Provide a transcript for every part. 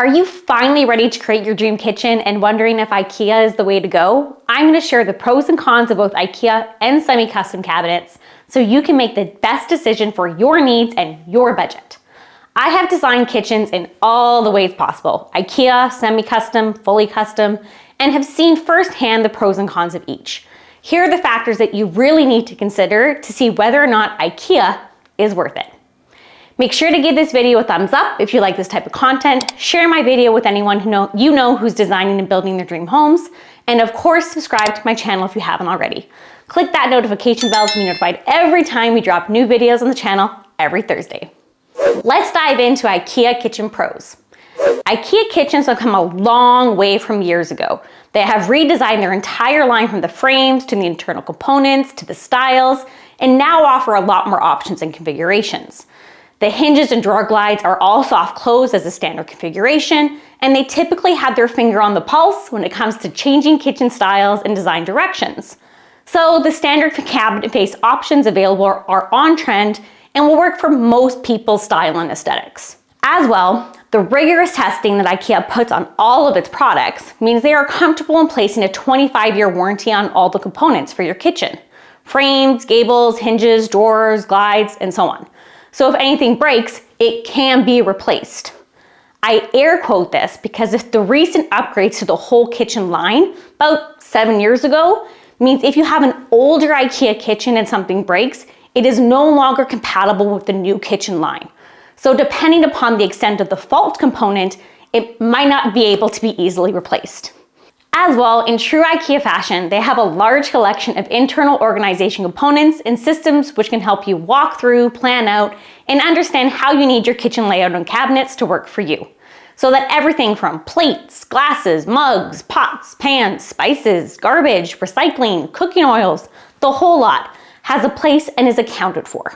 Are you finally ready to create your dream kitchen and wondering if IKEA is the way to go? I'm going to share the pros and cons of both IKEA and semi-custom cabinets so you can make the best decision for your needs and your budget. I have designed kitchens in all the ways possible, IKEA, semi-custom, fully custom, and have seen firsthand the pros and cons of each. Here are the factors that you really need to consider to see whether or not IKEA is worth it. Make sure to give this video a thumbs up if you like this type of content, share my video with anyone who's designing and building their dream homes, and of course, subscribe to my channel if you haven't already. Click that notification bell to be notified every time we drop new videos on the channel every Thursday. Let's dive into IKEA Kitchen Pros. IKEA Kitchens have come a long way from years ago. They have redesigned their entire line from the frames to the internal components to the styles, and now offer a lot more options and configurations. The hinges and drawer glides are all soft close as a standard configuration, and they typically have their finger on the pulse when it comes to changing kitchen styles and design directions. So the standard cabinet face options available are on trend and will work for most people's style and aesthetics. As well, the rigorous testing that IKEA puts on all of its products means they are comfortable in placing a 25-year warranty on all the components for your kitchen. Frames, gables, hinges, drawers, glides, and so on. So if anything breaks, it can be replaced. I air quote this because if the recent upgrades to the whole kitchen line about 7 years ago means if you have an older IKEA kitchen and something breaks, it is no longer compatible with the new kitchen line. So depending upon the extent of the fault component, it might not be able to be easily replaced. As well, in true IKEA fashion, they have a large collection of internal organization components and systems which can help you walk through, plan out, and understand how you need your kitchen layout and cabinets to work for you. So that everything from plates, glasses, mugs, pots, pans, spices, garbage, recycling, cooking oils, the whole lot has a place and is accounted for.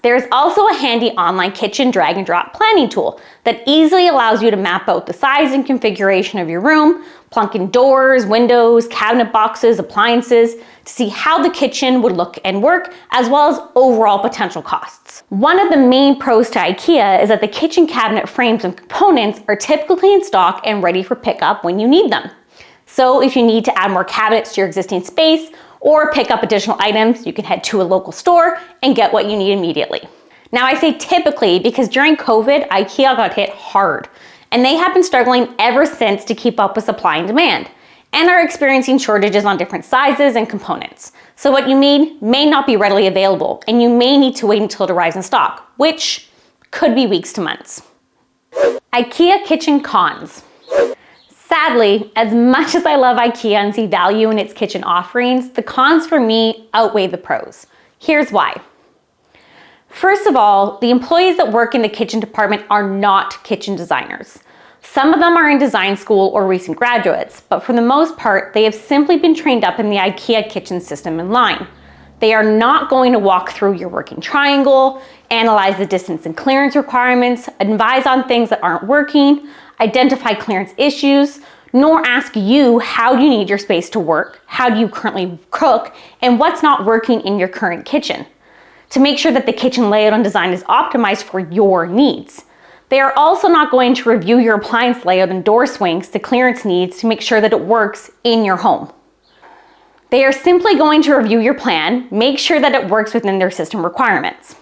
There is also a handy online kitchen drag and drop planning tool that easily allows you to map out the size and configuration of your room, plunk in doors, windows, cabinet boxes, appliances to see how the kitchen would look and work, as well as overall potential costs. One of the main pros to IKEA is that the kitchen cabinet frames and components are typically in stock and ready for pickup when you need them. So if you need to add more cabinets to your existing space or pick up additional items, you can head to a local store and get what you need immediately. Now I say typically because during COVID, IKEA got hit hard, and they have been struggling ever since to keep up with supply and demand, and are experiencing shortages on different sizes and components. So what you need may not be readily available, and you may need to wait until it arrives in stock, which could be weeks to months. IKEA Kitchen Cons. Sadly, as much as I love IKEA and see value in its kitchen offerings, the cons for me outweigh the pros. Here's why. First of all, the employees that work in the kitchen department are not kitchen designers. Some of them are in design school or recent graduates, but for the most part, they have simply been trained up in the IKEA kitchen system and line. They are not going to walk through your working triangle, analyze the distance and clearance requirements, advise on things that aren't working, identify clearance issues, nor ask you how you need your space to work, how do you currently cook, and what's not working in your current kitchen, to make sure that the kitchen layout and design is optimized for your needs. They are also not going to review your appliance layout and door swings to clearance needs to make sure that it works in your home. They are simply going to review your plan, make sure that it works within their system requirements.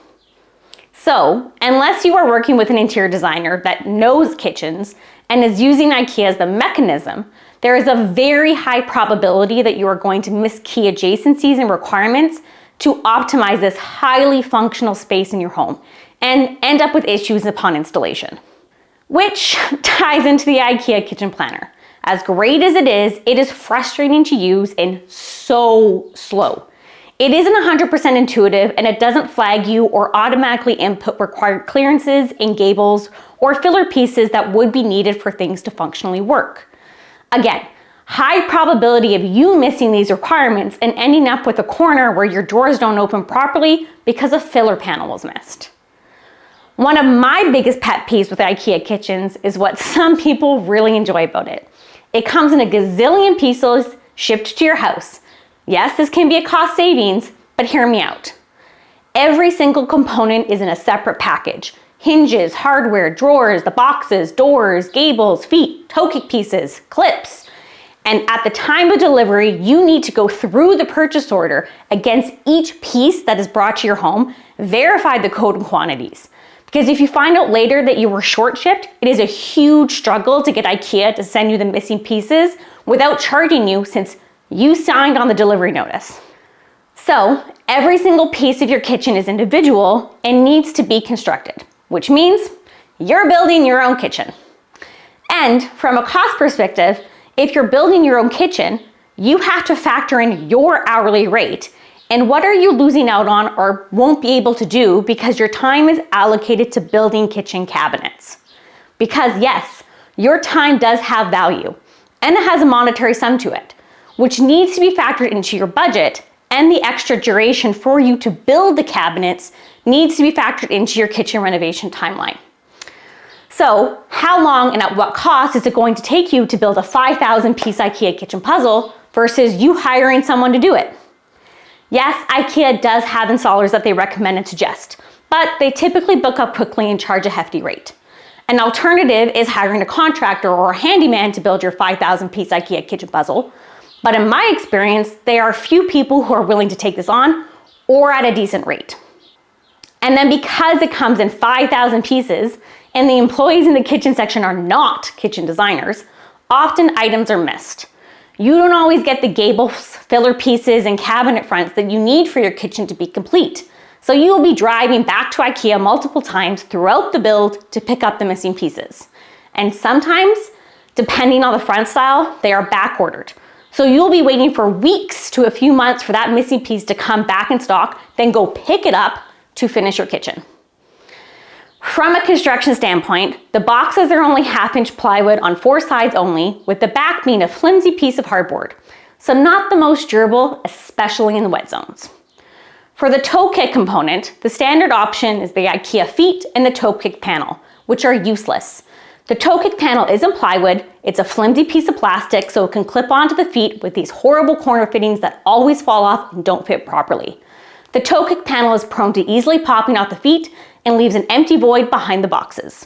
So, unless you are working with an interior designer that knows kitchens and is using IKEA as the mechanism, there is a very high probability that you are going to miss key adjacencies and requirements to optimize this highly functional space in your home and end up with issues upon installation. Which ties into the IKEA Kitchen Planner. As great as it is frustrating to use and so slow. It isn't 100% intuitive, and it doesn't flag you or automatically input required clearances and gables or filler pieces that would be needed for things to functionally work. Again, high probability of you missing these requirements and ending up with a corner where your drawers don't open properly because a filler panel was missed. One of my biggest pet peeves with IKEA kitchens is what some people really enjoy about it. It comes in a gazillion pieces shipped to your house. Yes, this can be a cost savings, but hear me out. Every single component is in a separate package. hinges, hardware, drawers, the boxes, doors, gables, feet, toe kick pieces, clips. And at the time of delivery, you need to go through the purchase order against each piece that is brought to your home, verify the code and quantities. Because if you find out later that you were short shipped, it is a huge struggle to get IKEA to send you the missing pieces without charging you, since you signed on the delivery notice. So every single piece of your kitchen is individual and needs to be constructed, which means you're building your own kitchen. And from a cost perspective, if you're building your own kitchen, you have to factor in your hourly rate and what are you losing out on or won't be able to do because your time is allocated to building kitchen cabinets. Because yes, your time does have value and it has a monetary sum to it, which needs to be factored into your budget, and the extra duration for you to build the cabinets needs to be factored into your kitchen renovation timeline. So how long and at what cost is it going to take you to build a 5,000 piece IKEA kitchen puzzle versus you hiring someone to do it? Yes, IKEA does have installers that they recommend and suggest, but they typically book up quickly and charge a hefty rate. An alternative is hiring a contractor or a handyman to build your 5,000 piece IKEA kitchen puzzle. But in my experience, there are few people who are willing to take this on or at a decent rate. And then because it comes in 5,000 pieces and the employees in the kitchen section are not kitchen designers, often items are missed. You don't always get the gables, filler pieces, and cabinet fronts that you need for your kitchen to be complete. So you will be driving back to IKEA multiple times throughout the build to pick up the missing pieces. And sometimes, depending on the front style, they are back ordered. So you'll be waiting for weeks to a few months for that missing piece to come back in stock, then go pick it up to finish your kitchen. From a construction standpoint, the boxes are only 1/2-inch plywood on 4 sides only, with the back being a flimsy piece of hardboard. So not the most durable, especially in the wet zones. For the toe kick component, the standard option is the IKEA feet and the toe kick panel, which are useless. The toe kick panel isn't plywood, it's a flimsy piece of plastic so it can clip onto the feet with these horrible corner fittings that always fall off and don't fit properly. The toe kick panel is prone to easily popping out the feet and leaves an empty void behind the boxes.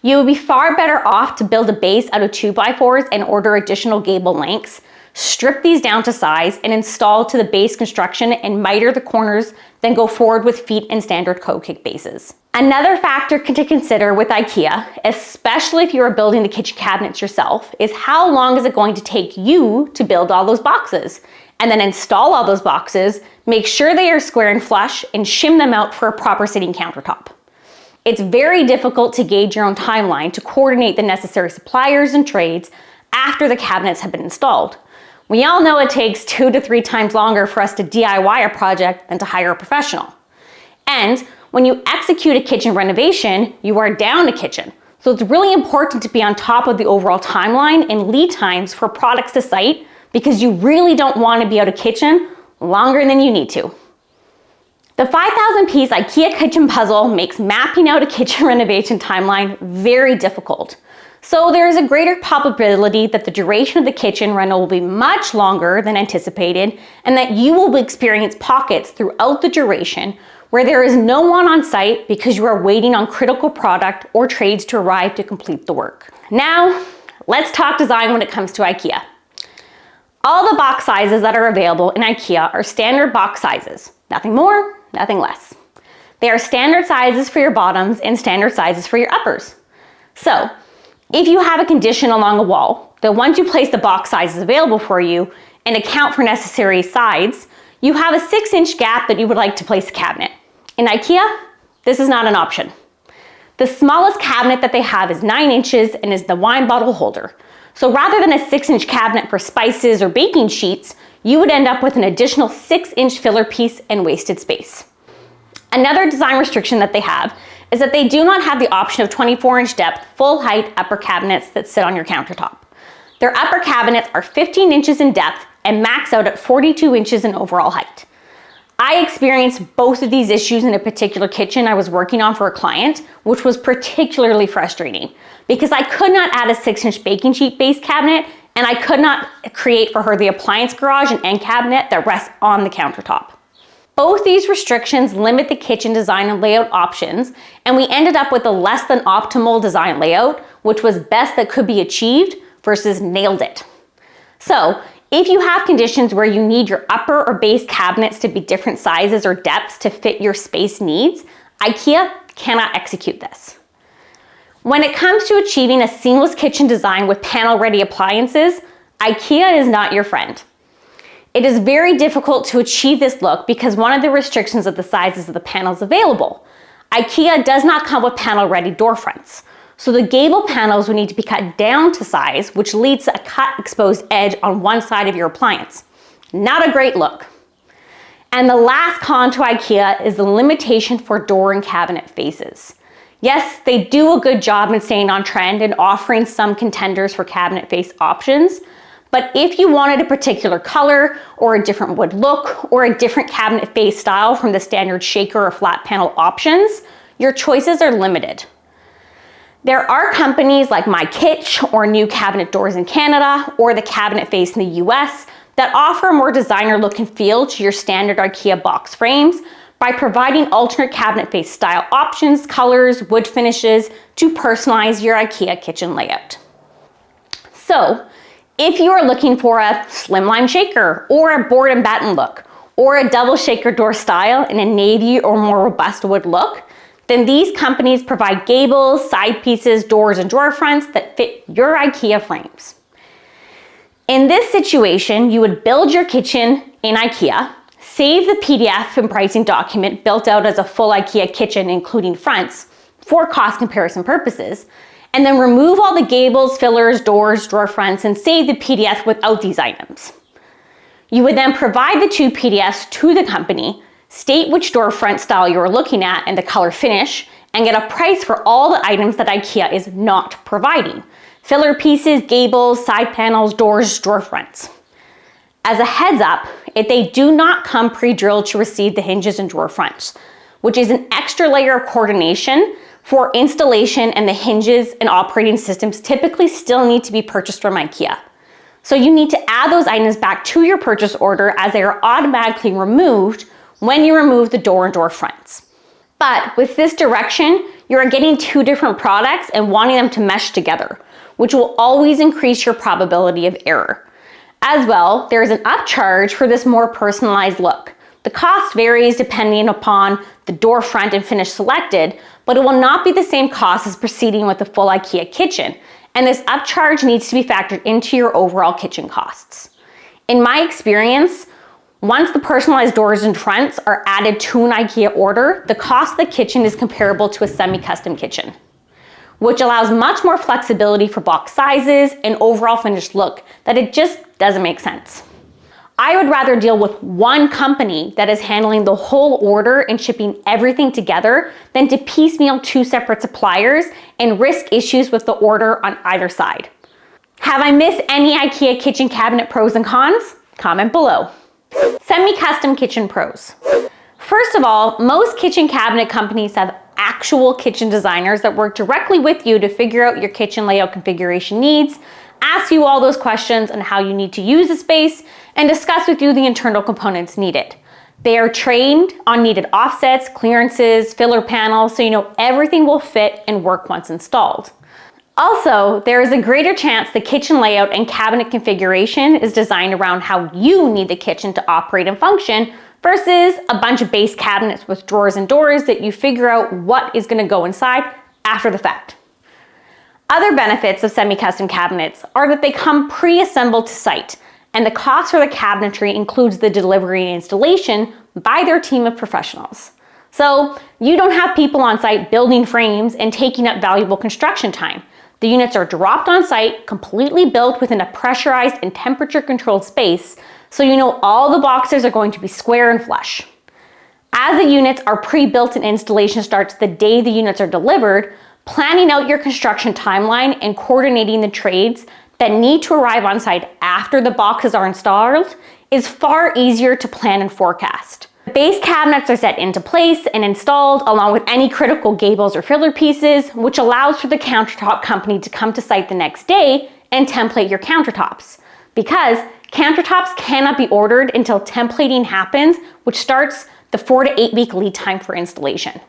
You would be far better off to build a base out of 2x4s and order additional gable lengths, strip these down to size and install to the base construction and miter the corners, then go forward with feet and standard toe kick bases. Another factor to consider with IKEA, especially if you are building the kitchen cabinets yourself, is how long is it going to take you to build all those boxes? And then install all those boxes, make sure they are square and flush, and shim them out for a proper sitting countertop. It's very difficult to gauge your own timeline to coordinate the necessary suppliers and trades after the cabinets have been installed. We all know it takes 2 to 3 times longer for us to DIY a project than to hire a professional. And when you execute a kitchen renovation, you are down a kitchen. So it's really important to be on top of the overall timeline and lead times for products to site, because you really don't want to be out of kitchen longer than you need to. The 5,000 piece IKEA kitchen puzzle makes mapping out a kitchen renovation timeline very difficult. So there is a greater probability that the duration of the kitchen rental will be much longer than anticipated, and that you will experience pockets throughout the duration where there is no one on site because you are waiting on critical product or trades to arrive to complete the work. Now, let's talk design when it comes to IKEA. All the box sizes that are available in IKEA are standard box sizes. Nothing more, nothing less. They are standard sizes for your bottoms and standard sizes for your uppers. So, if you have a condition along a wall, then once you place the box sizes available for you and account for necessary sides, you have a 6-inch gap that you would like to place a cabinet. In IKEA, this is not an option. The smallest cabinet that they have is 9 inches and is the wine bottle holder. So rather than a 6-inch cabinet for spices or baking sheets, you would end up with an additional 6-inch filler piece and wasted space. Another design restriction that they have is that they do not have the option of 24-inch depth, full height upper cabinets that sit on your countertop. Their upper cabinets are 15 inches in depth and max out at 42 inches in overall height. I experienced both of these issues in a particular kitchen I was working on for a client, which was particularly frustrating because I could not add a 6-inch baking sheet base cabinet, and I could not create for her the appliance garage and end cabinet that rests on the countertop. Both these restrictions limit the kitchen design and layout options, and we ended up with a less than optimal design layout, which was best that could be achieved versus nailed it. So, if you have conditions where you need your upper or base cabinets to be different sizes or depths to fit your space needs, IKEA cannot execute this. When it comes to achieving a seamless kitchen design with panel-ready appliances, IKEA is not your friend. It is very difficult to achieve this look because one of the restrictions of the sizes of the panels available. IKEA does not come with panel-ready door fronts. So the gable panels would need to be cut down to size, which leads to a cut exposed edge on one side of your appliance. Not a great look. And the last con to IKEA is the limitation for door and cabinet faces. Yes, they do a good job in staying on trend and offering some contenders for cabinet face options, but if you wanted a particular color or a different wood look or a different cabinet face style from the standard shaker or flat panel options, your choices are limited. There are companies like MyKitch or New Cabinet Doors in Canada or the Cabinet Face in the US that offer a more designer look and feel to your standard IKEA box frames by providing alternate cabinet face style options, colors, wood finishes to personalize your IKEA kitchen layout. So, if you are looking for a slimline shaker or a board and batten look or a double shaker door style in a navy or more robust wood look, then these companies provide gables, side pieces, doors, and drawer fronts that fit your IKEA frames. In this situation, you would build your kitchen in IKEA, save the PDF and pricing document built out as a full IKEA kitchen including fronts for cost comparison purposes, and then remove all the gables, fillers, doors, drawer fronts, and save the PDF without these items. You would then provide the two PDFs to the company, state which door front style you are looking at and the color finish, and get a price for all the items that IKEA is not providing. Filler pieces, gables, side panels, doors, drawer fronts. As a heads up, if they do not come pre-drilled to receive the hinges and drawer fronts, which is an extra layer of coordination for installation, and the hinges and operating systems typically still need to be purchased from IKEA. So you need to add those items back to your purchase order as they are automatically removed when you remove the door and door fronts. But with this direction, you are getting two different products and wanting them to mesh together, which will always increase your probability of error. As well, there is an upcharge for this more personalized look. The cost varies depending upon the door front and finish selected, but it will not be the same cost as proceeding with the full IKEA kitchen, and this upcharge needs to be factored into your overall kitchen costs. In my experience, once the personalized doors and fronts are added to an IKEA order, the cost of the kitchen is comparable to a semi-custom kitchen, which allows much more flexibility for box sizes and overall finished look that it just doesn't make sense. I would rather deal with one company that is handling the whole order and shipping everything together than to piecemeal two separate suppliers and risk issues with the order on either side. Have I missed any IKEA kitchen cabinet pros and cons? Comment below. Semi-custom kitchen pros. First of all, most kitchen cabinet companies have actual kitchen designers that work directly with you to figure out your kitchen layout configuration needs, ask you all those questions on how you need to use the space, and discuss with you the internal components needed. They are trained on needed offsets, clearances, filler panels, so you know everything will fit and work once installed. Also, there is a greater chance the kitchen layout and cabinet configuration is designed around how you need the kitchen to operate and function versus a bunch of base cabinets with drawers and doors that you figure out what is going to go inside after the fact. Other benefits of semi-custom cabinets are that they come pre-assembled to site, and the cost for the cabinetry includes the delivery and installation by their team of professionals. So you don't have people on site building frames and taking up valuable construction time. The units are dropped on site, completely built within a pressurized and temperature-controlled space, so you know all the boxes are going to be square and flush. As the units are pre-built and installation starts the day the units are delivered, planning out your construction timeline and coordinating the trades that need to arrive on site after the boxes are installed is far easier to plan and forecast. The base cabinets are set into place and installed along with any critical gables or filler pieces, which allows for the countertop company to come to site the next day and template your countertops. Because countertops cannot be ordered until templating happens, which starts the 4 to 8 week lead time for installation.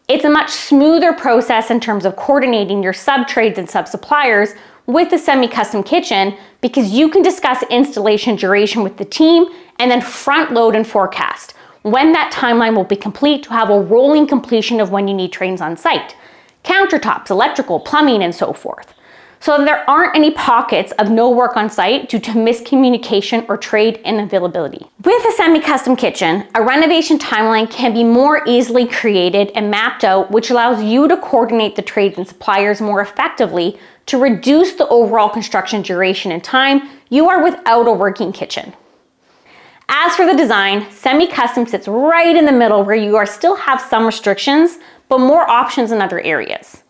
It's a much smoother process in terms of coordinating your sub-trades and sub-suppliers with the semi-custom kitchen because you can discuss installation duration with the team and then front load and forecast when that timeline will be complete to have a rolling completion of when you need trains on site, countertops, electrical, plumbing, and so forth. So there aren't any pockets of no work on site due to miscommunication or trade inavailability. With a semi-custom kitchen, a renovation timeline can be more easily created and mapped out, which allows you to coordinate the trades and suppliers more effectively to reduce the overall construction duration and time you are without a working kitchen. As for the design, semi-custom sits right in the middle where you still have some restrictions, but more options in other areas.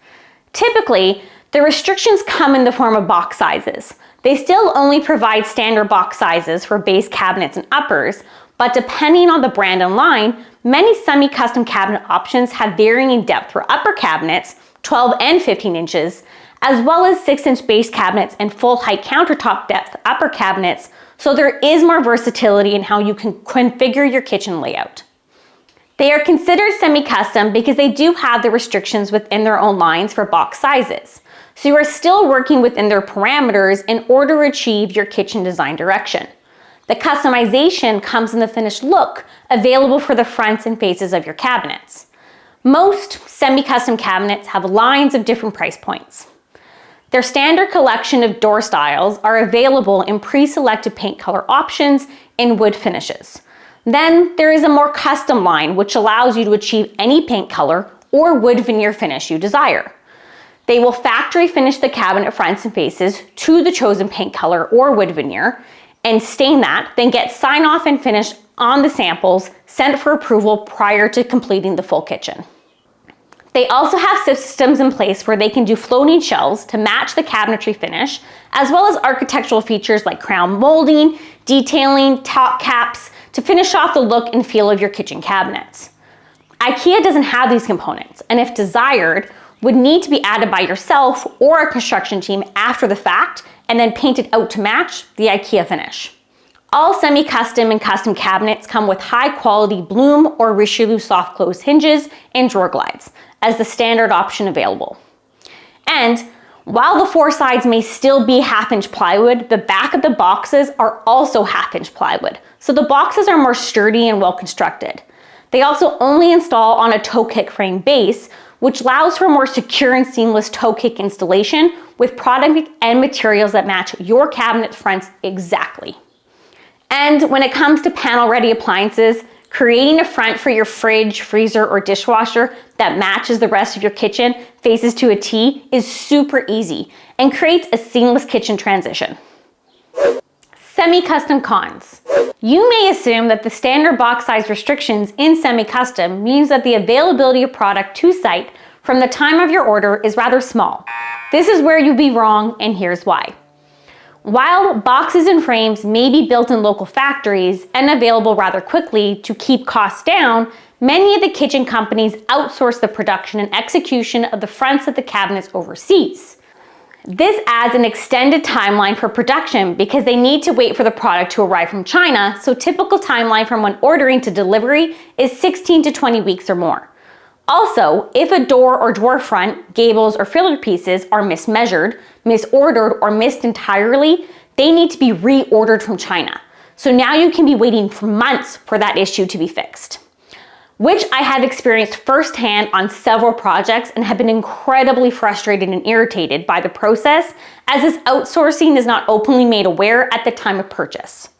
Typically, the restrictions come in the form of box sizes. They still only provide standard box sizes for base cabinets and uppers, but depending on the brand and line, many semi-custom cabinet options have varying depth for upper cabinets, 12 and 15 inches, as well as 6-inch base cabinets and full height countertop depth upper cabinets, so there is more versatility in how you can configure your kitchen layout. They are considered semi-custom because they do have the restrictions within their own lines for box sizes. So you are still working within their parameters in order to achieve your kitchen design direction. The customization comes in the finished look available for the fronts and faces of your cabinets. Most semi-custom cabinets have lines of different price points. Their standard collection of door styles are available in pre-selected paint color options in wood finishes. Then there is a more custom line which allows you to achieve any paint color or wood veneer finish you desire. They will factory finish the cabinet fronts and faces to the chosen paint color or wood veneer and stain that, then get sign off and finish on the samples sent for approval prior to completing the full kitchen. They also have systems in place where they can do floating shelves to match the cabinetry finish, as well as architectural features like crown molding, detailing, top caps to finish off the look and feel of your kitchen cabinets. IKEA doesn't have these components, and if desired, would need to be added by yourself or a construction team after the fact and then painted out to match the IKEA finish. All semi-custom and custom cabinets come with high quality Bloom or Richelieu soft close hinges and drawer glides as the standard option available. And while the 4 sides may still be 1/2-inch plywood, the back of the boxes are also 1/2-inch plywood. So the boxes are more sturdy and well constructed. They also only install on a toe kick frame base, which allows for more secure and seamless toe kick installation with product and materials that match your cabinet fronts exactly. And when it comes to panel-ready appliances, creating a front for your fridge, freezer, or dishwasher that matches the rest of your kitchen faces to a T is super easy and creates a seamless kitchen transition. Semi-custom cons. You may assume that the standard box size restrictions in semi-custom means that the availability of product to site from the time of your order is rather small. This is where you'd be wrong, and here's why. While boxes and frames may be built in local factories and available rather quickly to keep costs down, many of the kitchen companies outsource the production and execution of the fronts of the cabinets overseas. This adds an extended timeline for production because they need to wait for the product to arrive from China, so typical timeline from when ordering to delivery is 16 to 20 weeks or more. Also, if a door or drawer front, gables, or filler pieces are mismeasured, misordered, or missed entirely, they need to be reordered from China. So now you can be waiting for months for that issue to be fixed, which I have experienced firsthand on several projects and have been incredibly frustrated and irritated by the process, as this outsourcing is not openly made aware at the time of purchase.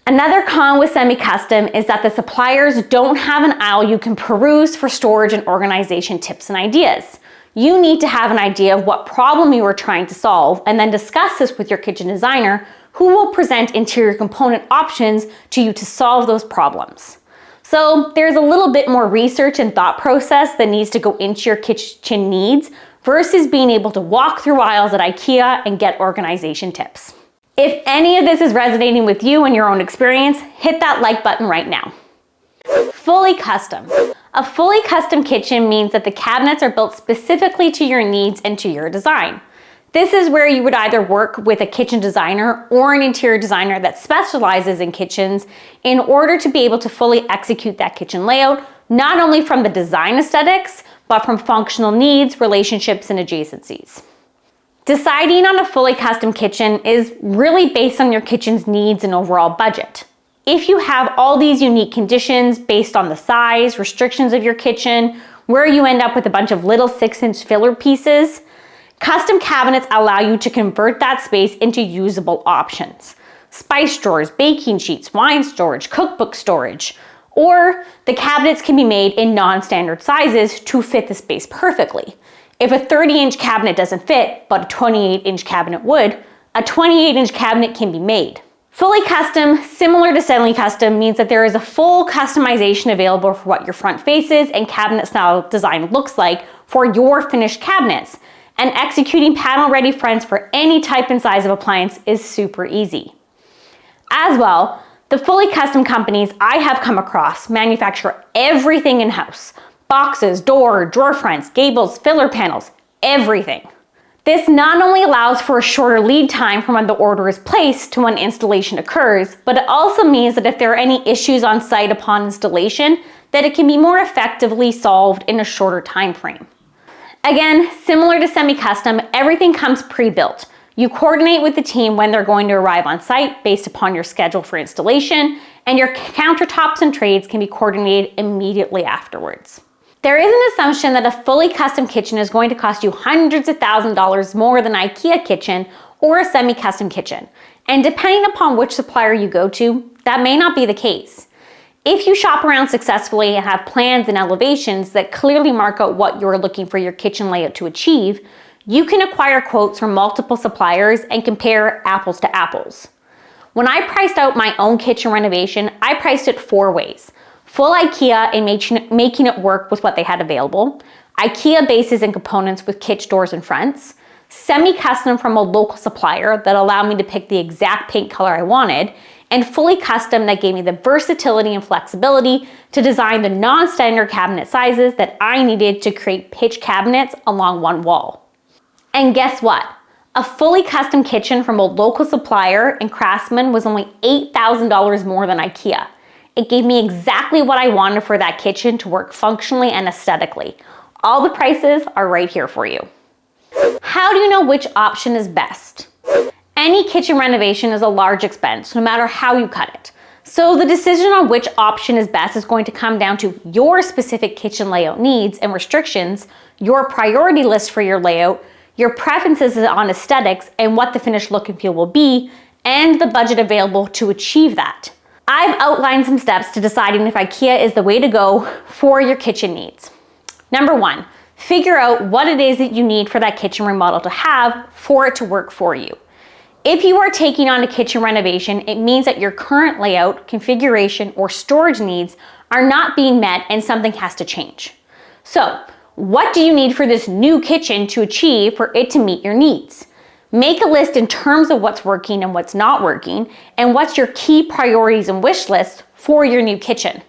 Another con with semi-custom is that the suppliers don't have an aisle you can peruse for storage and organization tips and ideas. You need to have an idea of what problem you are trying to solve and then discuss this with your kitchen designer, who will present interior component options to you to solve those problems. So there's a little bit more research and thought process that needs to go into your kitchen needs versus being able to walk through aisles at IKEA and get organization tips. If any of this is resonating with you in your own experience, hit that like button right now. Fully custom. A fully custom kitchen means that the cabinets are built specifically to your needs and to your design. This is where you would either work with a kitchen designer or an interior designer that specializes in kitchens in order to be able to fully execute that kitchen layout, not only from the design aesthetics, but from functional needs, relationships, and adjacencies. Deciding on a fully custom kitchen is really based on your kitchen's needs and overall budget. If you have all these unique conditions based on the size, restrictions of your kitchen, where you end up with a bunch of little 6-inch filler pieces, custom cabinets allow you to convert that space into usable options. Spice drawers, baking sheets, wine storage, cookbook storage, or the cabinets can be made in non-standard sizes to fit the space perfectly. If a 30-inch cabinet doesn't fit, but a 28-inch cabinet would, a 28-inch cabinet can be made. Fully custom, similar to semi-custom, means that there is a full customization available for what your front faces and cabinet style design looks like for your finished cabinets. And executing panel-ready fronts for any type and size of appliance is super easy. As well, the fully custom companies I have come across manufacture everything in-house. Boxes, drawer fronts, gables, filler panels, everything. This not only allows for a shorter lead time from when the order is placed to when installation occurs, but it also means that if there are any issues on site upon installation, that it can be more effectively solved in a shorter time frame. Again, similar to semi-custom, everything comes pre-built. You coordinate with the team when they're going to arrive on site based upon your schedule for installation, and your countertops and trades can be coordinated immediately afterwards. There is an assumption that a fully custom kitchen is going to cost you hundreds of thousands of dollars more than an Ikea kitchen or a semi-custom kitchen. And depending upon which supplier you go to, that may not be the case. If you shop around successfully and have plans and elevations that clearly mark out what you're looking for your kitchen layout to achieve, you can acquire quotes from multiple suppliers and compare apples to apples. When I priced out my own kitchen renovation, I priced it 4 ways. Full Ikea and making it work with what they had available, Ikea bases and components with kitchen doors and fronts, semi-custom from a local supplier that allowed me to pick the exact paint color I wanted, and fully custom that gave me the versatility and flexibility to design the non-standard cabinet sizes that I needed to create pitch cabinets along one wall. And guess what? A fully custom kitchen from a local supplier and craftsman was only $8,000 more than Ikea. It gave me exactly what I wanted for that kitchen to work functionally and aesthetically. All the prices are right here for you. How do you know which option is best? Any kitchen renovation is a large expense, no matter how you cut it. So the decision on which option is best is going to come down to your specific kitchen layout needs and restrictions, your priority list for your layout, your preferences on aesthetics and what the finished look and feel will be, and the budget available to achieve that. I've outlined some steps to deciding if Ikea is the way to go for your kitchen needs. Number 1, figure out what it is that you need for that kitchen remodel to have for it to work for you. If you are taking on a kitchen renovation, it means that your current layout, configuration, or storage needs are not being met and something has to change. So, what do you need for this new kitchen to achieve for it to meet your needs? Make a list in terms of what's working and what's not working, and what's your key priorities and wish list for your new kitchen.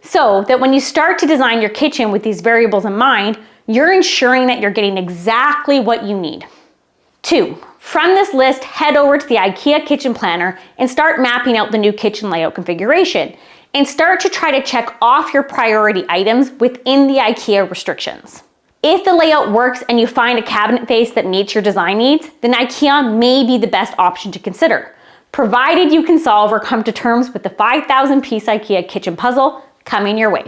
So that when you start to design your kitchen with these variables in mind, you're ensuring that you're getting exactly what you need. 2, from this list, head over to the IKEA Kitchen Planner and start mapping out the new kitchen layout configuration, and start to try to check off your priority items within the IKEA restrictions. If the layout works and you find a cabinet face that meets your design needs, then IKEA may be the best option to consider, provided you can solve or come to terms with the 5,000-piece IKEA kitchen puzzle coming your way.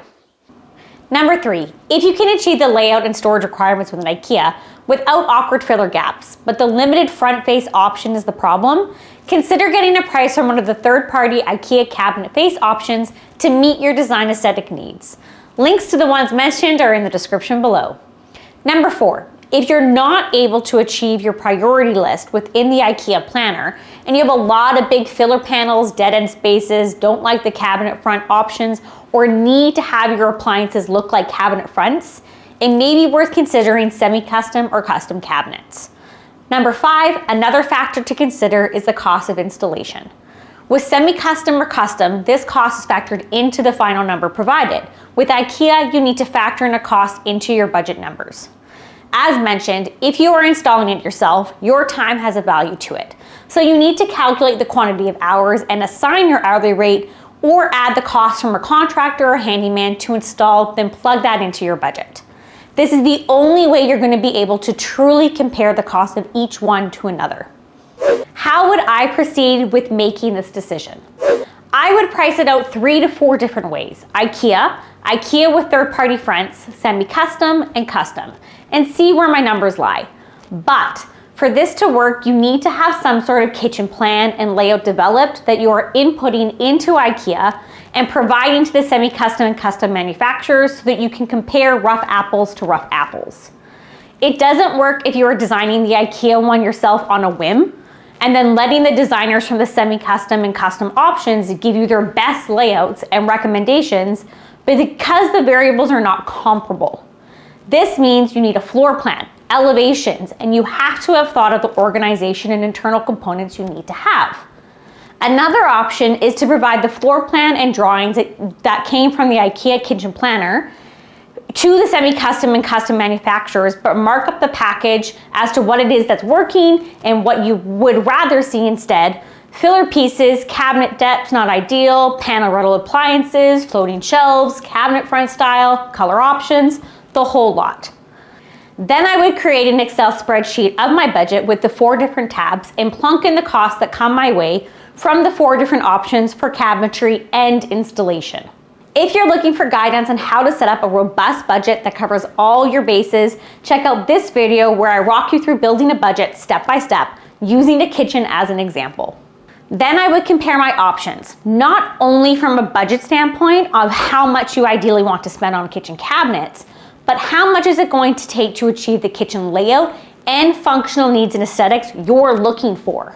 Number 3, if you can achieve the layout and storage requirements with an IKEA without awkward filler gaps, but the limited front face option is the problem, consider getting a price from one of the third-party IKEA cabinet face options to meet your design aesthetic needs. Links to the ones mentioned are in the description below. Number 4, if you're not able to achieve your priority list within the IKEA planner, and you have a lot of big filler panels, dead-end spaces, don't like the cabinet front options, or need to have your appliances look like cabinet fronts, it may be worth considering semi-custom or custom cabinets. Number 5, another factor to consider is the cost of installation. With semi-custom or custom, this cost is factored into the final number provided. With IKEA, you need to factor in a cost into your budget numbers. As mentioned, if you are installing it yourself, your time has a value to it. So you need to calculate the quantity of hours and assign your hourly rate, or add the cost from a contractor or handyman to install, then plug that into your budget. This is the only way you're going to be able to truly compare the cost of each one to another. How would I proceed with making this decision? I would price it out 3 to 4 different ways. IKEA with third-party fronts, semi-custom, and custom, and see where my numbers lie. But for this to work, you need to have some sort of kitchen plan and layout developed that you are inputting into IKEA and providing to the semi-custom and custom manufacturers so that you can compare rough apples to rough apples. It doesn't work if you are designing the IKEA one yourself on a whim and then letting the designers from the semi-custom and custom options give you their best layouts and recommendations, but because the variables are not comparable. This means you need a floor plan, elevations, and you have to have thought of the organization and internal components you need to have. Another option is to provide the floor plan and drawings that came from the IKEA kitchen planner to the semi-custom and custom manufacturers, but mark up the package as to what it is that's working and what you would rather see instead. Filler pieces, cabinet depths not ideal, panel rental appliances, floating shelves, cabinet front style, color options, the whole lot. Then I would create an Excel spreadsheet of my budget with the 4 different tabs and plunk in the costs that come my way from the 4 different options for cabinetry and installation. If you're looking for guidance on how to set up a robust budget that covers all your bases, check out this video where I walk you through building a budget step by step, using a kitchen as an example. Then I would compare my options, not only from a budget standpoint of how much you ideally want to spend on kitchen cabinets, but how much is it going to take to achieve the kitchen layout and functional needs and aesthetics you're looking for.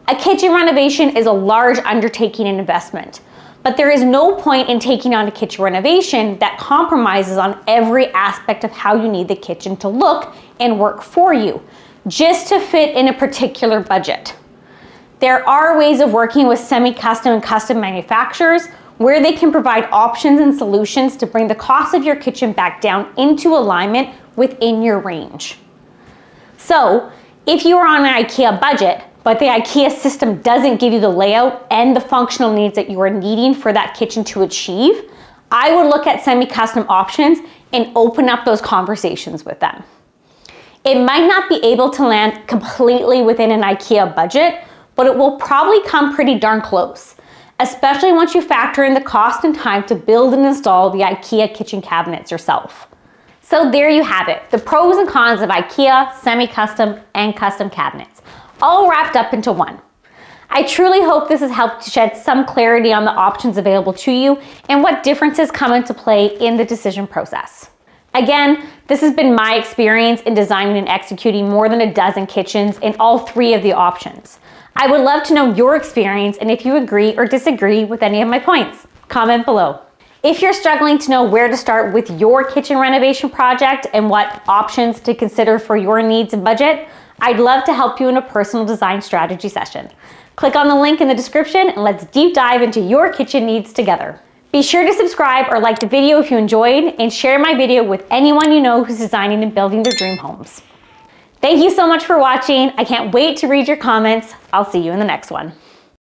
A kitchen renovation is a large undertaking and investment, but there is no point in taking on a kitchen renovation that compromises on every aspect of how you need the kitchen to look and work for you, just to fit in a particular budget. There are ways of working with semi-custom and custom manufacturers where they can provide options and solutions to bring the cost of your kitchen back down into alignment within your range. So, if you are on an IKEA budget, but the IKEA system doesn't give you the layout and the functional needs that you are needing for that kitchen to achieve, I would look at semi-custom options and open up those conversations with them. It might not be able to land completely within an IKEA budget, but it will probably come pretty darn close, especially once you factor in the cost and time to build and install the IKEA kitchen cabinets yourself. So there you have it, the pros and cons of IKEA, semi-custom, and custom cabinets, all wrapped up into one. I truly hope this has helped to shed some clarity on the options available to you and what differences come into play in the decision process. Again, this has been my experience in designing and executing more than a dozen kitchens in all 3 of the options. I would love to know your experience and if you agree or disagree with any of my points. Comment below. If you're struggling to know where to start with your kitchen renovation project and what options to consider for your needs and budget, I'd love to help you in a personal design strategy session. Click on the link in the description and let's deep dive into your kitchen needs together. Be sure to subscribe or like the video if you enjoyed, and share my video with anyone you know who's designing and building their dream homes. Thank you so much for watching. I can't wait to read your comments. I'll see you in the next one.